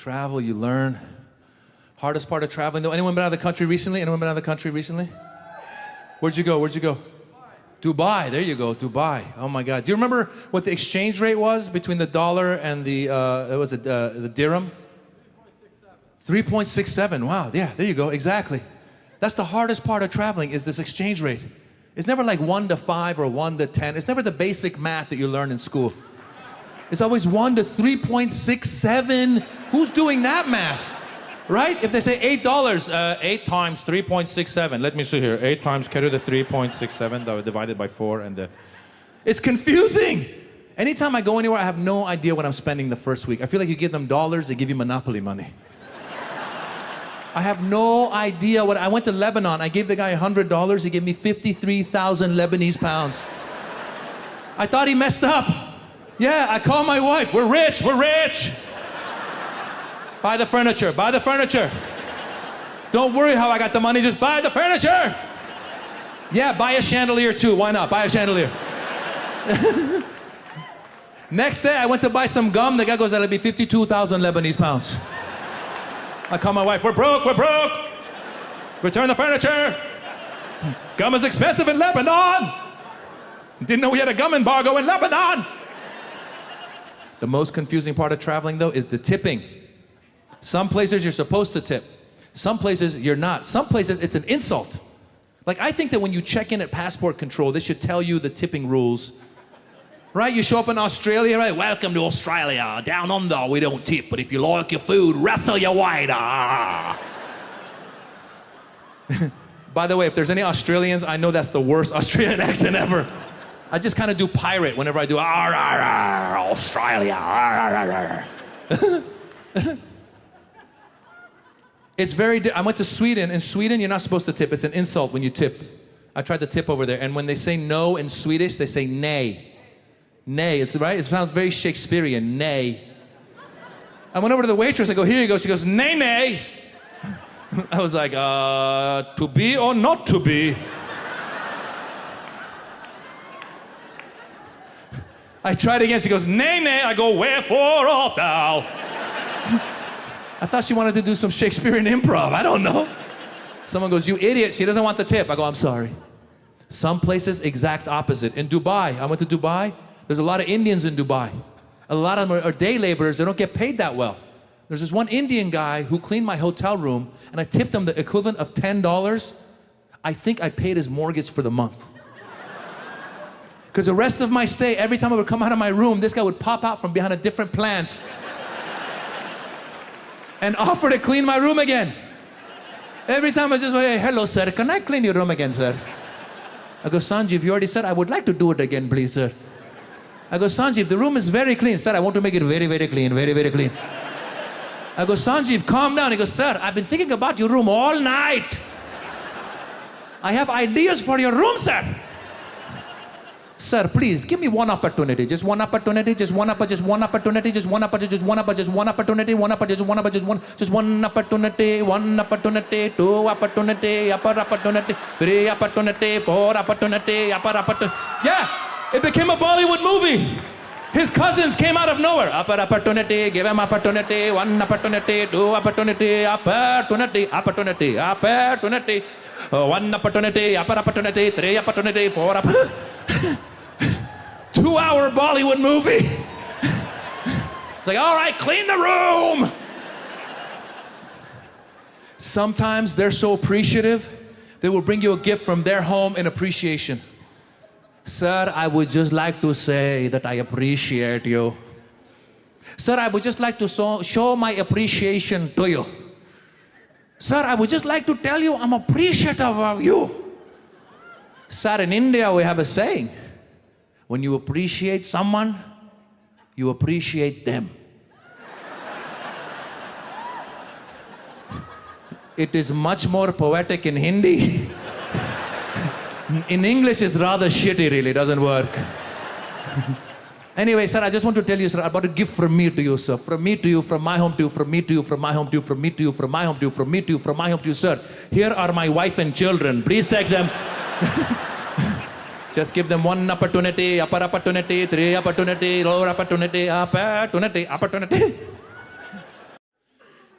travel, you learn. Hardest part of traveling, though. Anyone been out of the country recently? Anyone been out of the country recently? Where'd you go? Where'd you go? Dubai. There you go. Dubai. Oh my God. Do you remember what the exchange rate was between the dollar and the the dirham? 3.67. Wow. Yeah. There you go. Exactly. That's the hardest part of traveling is this exchange rate. It's never like 1 to 5 or 1 to 10. It's never the basic math that you learn in school. It's always 1 to 3.67. Who's doing that math? Right? If they say $8, 8 times 3.67. Let me see here. 8 times carry the 3.67 divided by 4 and it's confusing. Anytime I go anywhere, I have no idea what I'm spending the first week. I feel like you give them dollars, they give you Monopoly money. I have no idea what. I went to Lebanon. I gave the guy $100. He gave me 53,000 Lebanese pounds. I thought he messed up. Yeah, I called my wife. We're rich. We're rich. Buy the furniture. Buy the furniture. Don't worry how I got the money. Just buy the furniture. Yeah, buy a chandelier too. Why not? Buy a chandelier. Next day, I went to buy some gum. The guy goes, that'll be 52,000 Lebanese pounds. I call my wife, we're broke, we're broke. Return the furniture. Gum is expensive in Lebanon. Didn't know we had a gum embargo in Lebanon. The most confusing part of traveling though is the tipping. Some places you're supposed to tip. Some places you're not. Some places it's an insult. Like I think that when you check in at passport control, they should tell you the tipping rules. Right, you show up in Australia, right? Welcome to Australia. Down under, we don't tip, but if you like your food, wrestle your waiter. By the way, if there's any Australians, I know that's the worst Australian accent ever. I just kind of do pirate whenever I do Australia. It's I went to Sweden. In Sweden, you're not supposed to tip. It's an insult when you tip. I tried to tip over there, and when they say no in Swedish, they say nej. Nay, it's right. It sounds very Shakespearean. Nay. I went over to the waitress. I go, here you go. She goes, nay, nay. I was like, to be or not to be? I tried again. She goes, nay, nay. I go, wherefore art thou? I thought she wanted to do some Shakespearean improv. I don't know. Someone goes, you idiot. She doesn't want the tip. I go, I'm sorry. Some places, exact opposite. In Dubai, I went to Dubai. There's a lot of Indians in Dubai. A lot of them are day laborers. They don't get paid that well. There's this one Indian guy who cleaned my hotel room, and I tipped him the equivalent of $10. I think I paid his mortgage for the month. Because the rest of my stay, every time I would come out of my room, this guy would pop out from behind a different plant and offer to clean my room again. Every time I just go, hey, hello, sir. Can I clean your room again, sir? I go, Sanjeev, you already said I would like to do it again, please, sir. I go, Sanjeev, the room is very clean. Sir, I want to make it very, very clean, very, very clean. I go, Sanjeev, calm down. He goes, sir, I've been thinking about your room all night. I have ideas for your room, sir. Sir, please, give me one opportunity. Just one opportunity, just one opportunity, just one opportunity, just one opportunity, just one opportunity, just one opportunity, one opportunity, just one opportunity, just one opportunity, one opportunity, two opportunity, upper opportunity, three opportunity, four opportunity, upper opportunity. Yeah, it became a Bollywood movie. His cousins came out of nowhere. Upper opportunity, give him opportunity, one opportunity, two opportunity, opportunity, opportunity, opportunity, one opportunity, upper opportunity, three opportunity, four opportunity. 2-hour Bollywood movie. It's like, all right, clean the room. Sometimes they're so appreciative, they will bring you a gift from their home in appreciation. Sir, I would just like to say that I appreciate you. Sir, I would just like to show my appreciation to you. Sir, I would just like to tell you I'm appreciative of you. Sir, in India we have a saying, when you appreciate someone, you appreciate them. It is much more poetic in Hindi. In English it's rather shitty, really, doesn't work. Anyway, sir, I just want to tell you, sir, about a gift from me to you, sir. From me to you, from my home to you, from me to you, from my home to you, from me to you, from my home to you, from me to you, from my home to you, sir. Here are my wife and children. Please take them. Just give them one opportunity, upper opportunity, three opportunity, lower opportunity, opportunity, opportunity.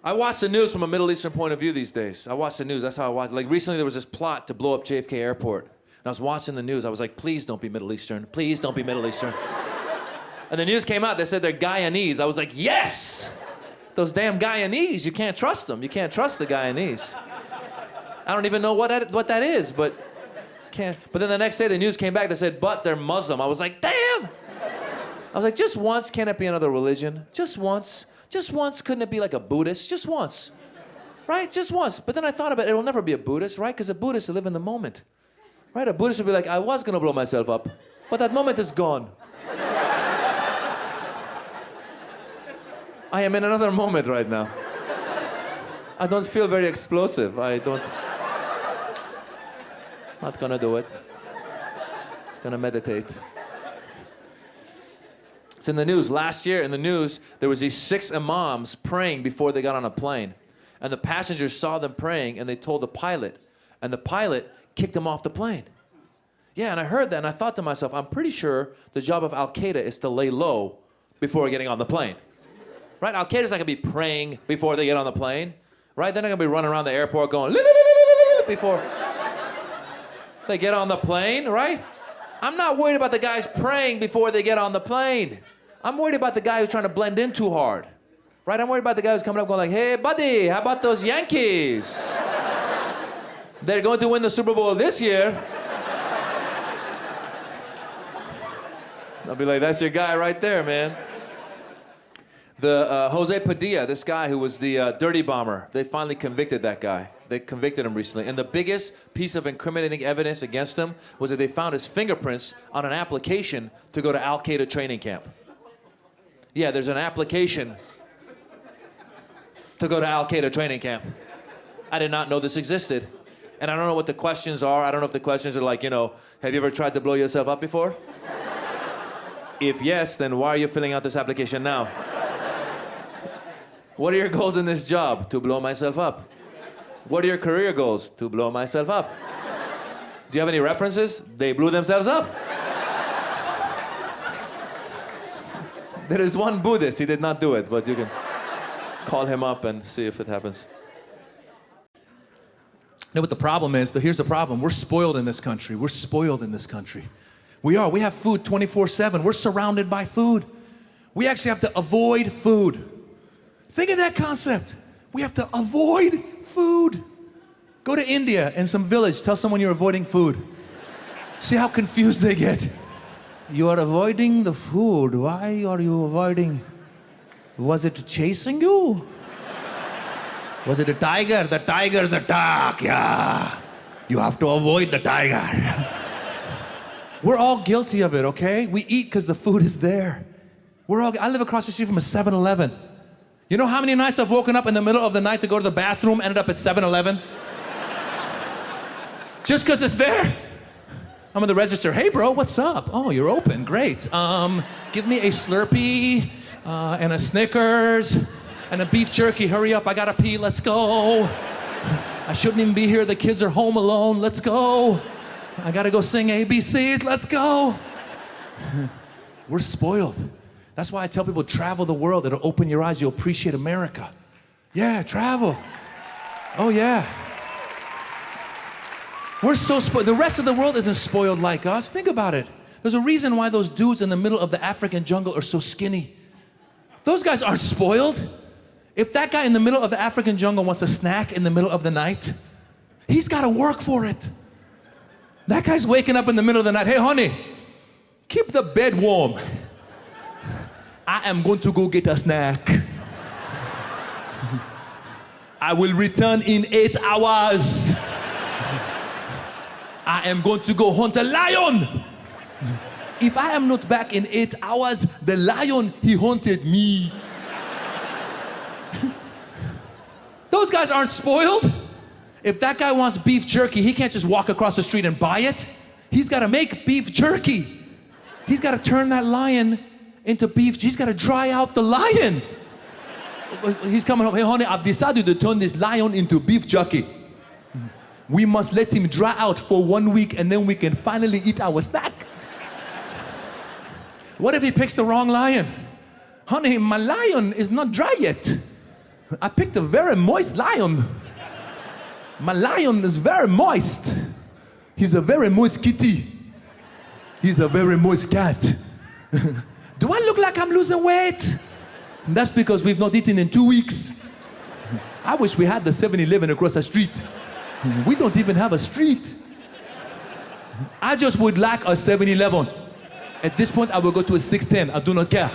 I watch the news from a Middle Eastern point of view these days. I watch the news. That's how I watch. Like recently, there was this plot to blow up JFK Airport. And I was watching the news. I was like, please don't be Middle Eastern. Please don't be Middle Eastern. And the news came out. They said they're Guyanese. I was like, yes! Those damn Guyanese. You can't trust them. You can't trust the Guyanese. I don't even know what that is, but can't. But then the next day, the news came back. They said, but they're Muslim. I was like, damn! I was like, just once, can't it be another religion? Just once. Just once, couldn't it be like a Buddhist? Just once, right? Just once. But then I thought about it, it'll never be a Buddhist, right? Because a Buddhist will live in the moment, right? A Buddhist will be like, I was gonna blow myself up, but that moment is gone. I am in another moment right now. I don't feel very explosive. Not gonna do it. Just gonna meditate. It's in the news. Last year in the news, there was these 6 imams praying before they got on a plane. And the passengers saw them praying and they told the pilot. And the pilot kicked them off the plane. Yeah, and I heard that and I thought to myself, I'm pretty sure the job of Al-Qaeda is to lay low before getting on the plane. Right? Al-Qaeda's not gonna be praying before they get on the plane. Right? They're not gonna be running around the airport going before they get on the plane, right? I'm not worried about the guys praying before they get on the plane. I'm worried about the guy who's trying to blend in too hard. Right? I'm worried about the guy who's coming up going like, hey, buddy, how about those Yankees? They're going to win the Super Bowl this year. I'll be like, that's your guy right there, man. The Jose Padilla, this guy who was the dirty bomber, they finally convicted that guy. They convicted him recently. And the biggest piece of incriminating evidence against him was that they found his fingerprints on an application to go to Al-Qaeda training camp. Yeah, there's an application to go to Al-Qaeda training camp. I did not know this existed. And I don't know what the questions are. I don't know if the questions are like, you know, have you ever tried to blow yourself up before? If yes, then why are you filling out this application now? What are your goals in this job? To blow myself up. What are your career goals? To blow myself up. Do you have any references? They blew themselves up. There is one Buddhist, he did not do it, but you can call him up and see if it happens. You know what the problem is? Here's the problem. We're spoiled in this country. We're spoiled in this country. We are. We have food 24/7. We're surrounded by food. We actually have to avoid food. Think of that concept. We have to avoid food. Go to India in some village. Tell someone you're avoiding food. See how confused they get. You are avoiding the food. Why are you avoiding? Was it chasing you? Was it a tiger? The tiger's attack, yeah. You have to avoid the tiger. We're all guilty of it, okay? We eat because the food is there. I live across the street from a 7-Eleven. You know how many nights I've woken up in the middle of the night to go to the bathroom, ended up at 7-Eleven? Just because it's there. I'm at the register. Hey, bro, what's up? Oh, you're open. Great. Give me a Slurpee and a Snickers and a beef jerky. Hurry up, I gotta pee. Let's go. I shouldn't even be here. The kids are home alone. Let's go. I gotta go sing ABCs. Let's go. We're spoiled. That's why I tell people, travel the world. It'll open your eyes. You'll appreciate America. Yeah, travel. Oh, yeah. We're so spoiled. The rest of the world isn't spoiled like us. Think about it. There's a reason why those dudes in the middle of the African jungle are so skinny. Those guys aren't spoiled. If that guy in the middle of the African jungle wants a snack in the middle of the night, he's got to work for it. That guy's waking up in the middle of the night. Hey, honey, keep the bed warm. I am going to go get a snack. I will return in 8 hours. I am going to go hunt a lion. If I am not back in 8 hours, the lion, he hunted me. Those guys aren't spoiled. If that guy wants beef jerky, he can't just walk across the street and buy it. He's got to make beef jerky. He's got to turn that lion into beef. He's got to dry out the lion. He's coming home. Hey, honey, I've decided to turn this lion into beef jerky. We must let him dry out for 1 week and then we can finally eat our snack. What if he picks the wrong lion? Honey, my lion is not dry yet. I picked a very moist lion. My lion is very moist. He's a very moist kitty. He's a very moist cat. Do I look like I'm losing weight? That's because we've not eaten in 2 weeks. I wish we had the 7-Eleven across the street. We don't even have a street. I just would like a 7-Eleven. At this point, I will go to a 610. I do not care.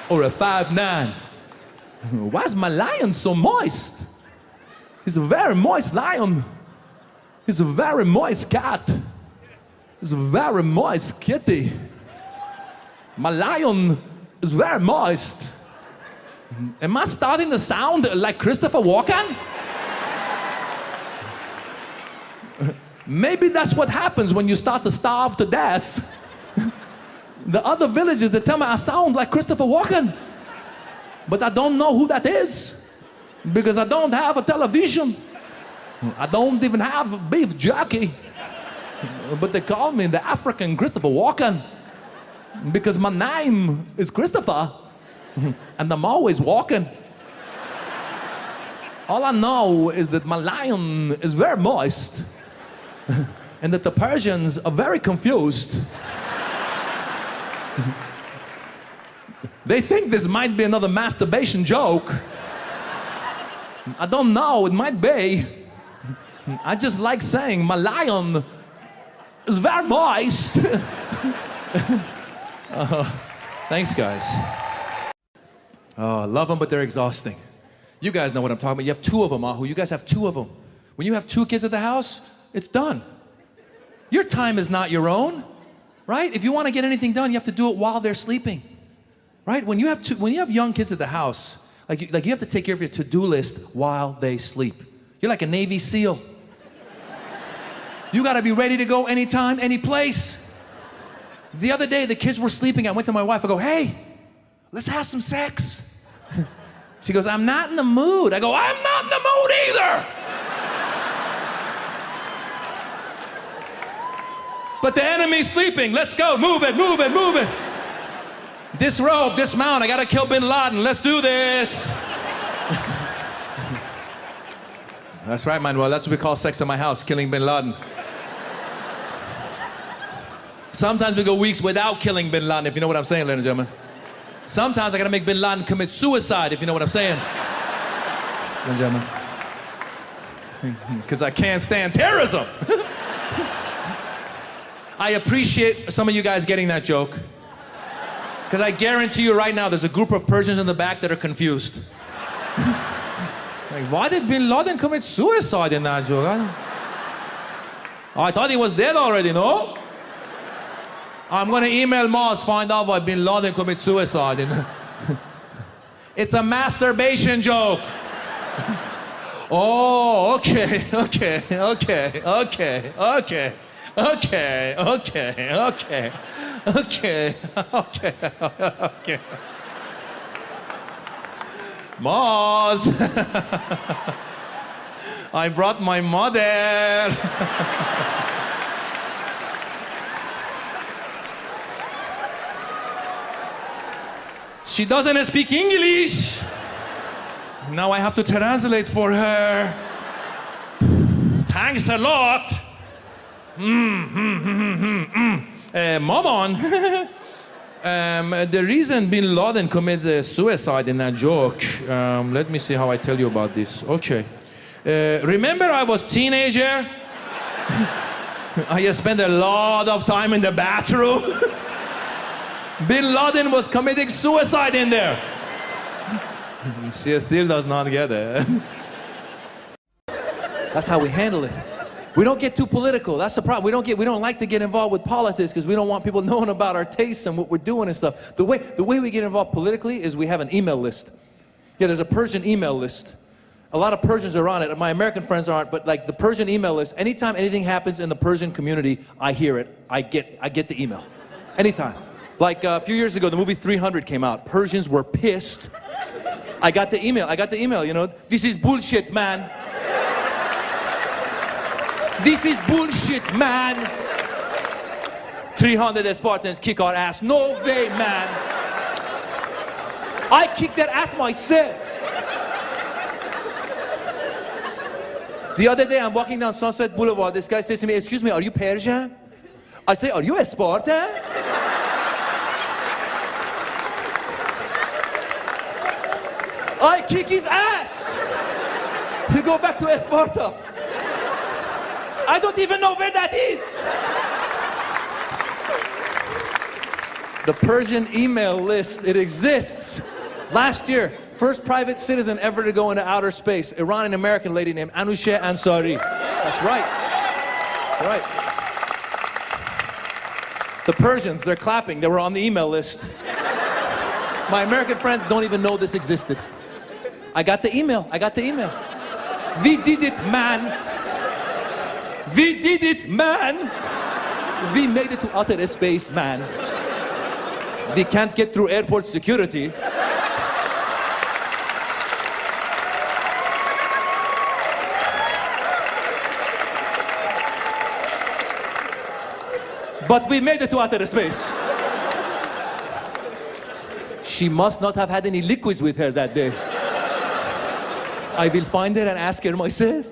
Or a 5-9. Why is my lion so moist? He's a very moist lion. He's a very moist cat. He's a very moist kitty. My lion is very moist. Am I starting to sound like Christopher Walken? Maybe that's what happens when you start to starve to death. The other villagers, they tell me I sound like Christopher Walken. But I don't know who that is. Because I don't have a television. I don't even have beef jerky. But they call me the African Christopher Walken. Because my name is Christopher. And I'm always walking. All I know is that my lion is very moist. And that the Persians are very confused. They think this might be another masturbation joke. I don't know, it might be. I just like saying my lion is very moist. Thanks, guys. Oh, I love them, but they're exhausting. You guys know what I'm talking about. You have 2 of them, Ahu. You guys have 2 of them. When you have 2 kids at the house, it's done. Your time is not your own, right? If you want to get anything done, you have to do it while they're sleeping, right? When you have young kids at the house, like you have to take care of your to-do list while they sleep. You're like a Navy SEAL. You got to be ready to go anytime, any place. The other day, the kids were sleeping. I went to my wife. I go, hey, let's have some sex. She goes, I'm not in the mood. I go, I'm not in the mood either. But the enemy's sleeping. Let's go. Move it, move it, move it. Disrobe, dismount. I got to kill bin Laden. Let's do this. That's right, Manuel. That's what we call sex in my house, killing bin Laden. Sometimes we go weeks without killing bin Laden, if you know what I'm saying, ladies and gentlemen. Sometimes I got to make bin Laden commit suicide, if you know what I'm saying. Ladies and gentlemen. Because I can't stand terrorism. I appreciate some of you guys getting that joke. Because I guarantee you right now, there's a group of Persians in the back that are confused. Like, why did bin Laden commit suicide in that joke? I thought he was dead already, no? I'm going to email Moss, find out why bin Laden commit suicide. It's a masturbation joke. Oh, okay, okay, okay, okay, okay. Okay, okay, okay, okay, okay, okay. Moz, I brought my mother. She doesn't speak English. Now I have to translate for her. Thanks a lot. Maman, the reason bin Laden committed suicide in that joke, let me see how I tell you about this. Okay. Remember I was teenager? I spent a lot of time in the bathroom. Bin Laden was committing suicide in there. She still does not get it. That's how we handle it. We don't get too political. That's the problem. We don't like to get involved with politics because we don't want people knowing about our tastes and what we're doing and stuff. The way we get involved politically is we have an email list. Yeah, there's a Persian email list. A lot of Persians are on it. My American friends aren't, but like the Persian email list, anytime anything happens in the Persian community, I hear it. I get the email. Anytime. Like a few years ago, the movie 300 came out. Persians were pissed. I got the email, you know. This is bullshit, man. This is bullshit, man. 300 Spartans kick our ass. No way, man. I kicked that ass myself. The other day, I'm walking down Sunset Boulevard. This guy says to me, "Excuse me, are you Persian?" I say, "Are you a Spartan?" I kick his ass. He go back to Sparta. I don't even know where that is. The Persian email list, it exists. Last year, first private citizen ever to go into outer space, Iranian-American lady named Anousheh Ansari. That's right. Right. The Persians, they're clapping. They were on the email list. My American friends don't even know this existed. I got the email. We did it, man. We did it, man. We made it to outer space, man. We can't get through airport security. But we made it to outer space. She must not have had any liquids with her that day. I will find her and ask her myself.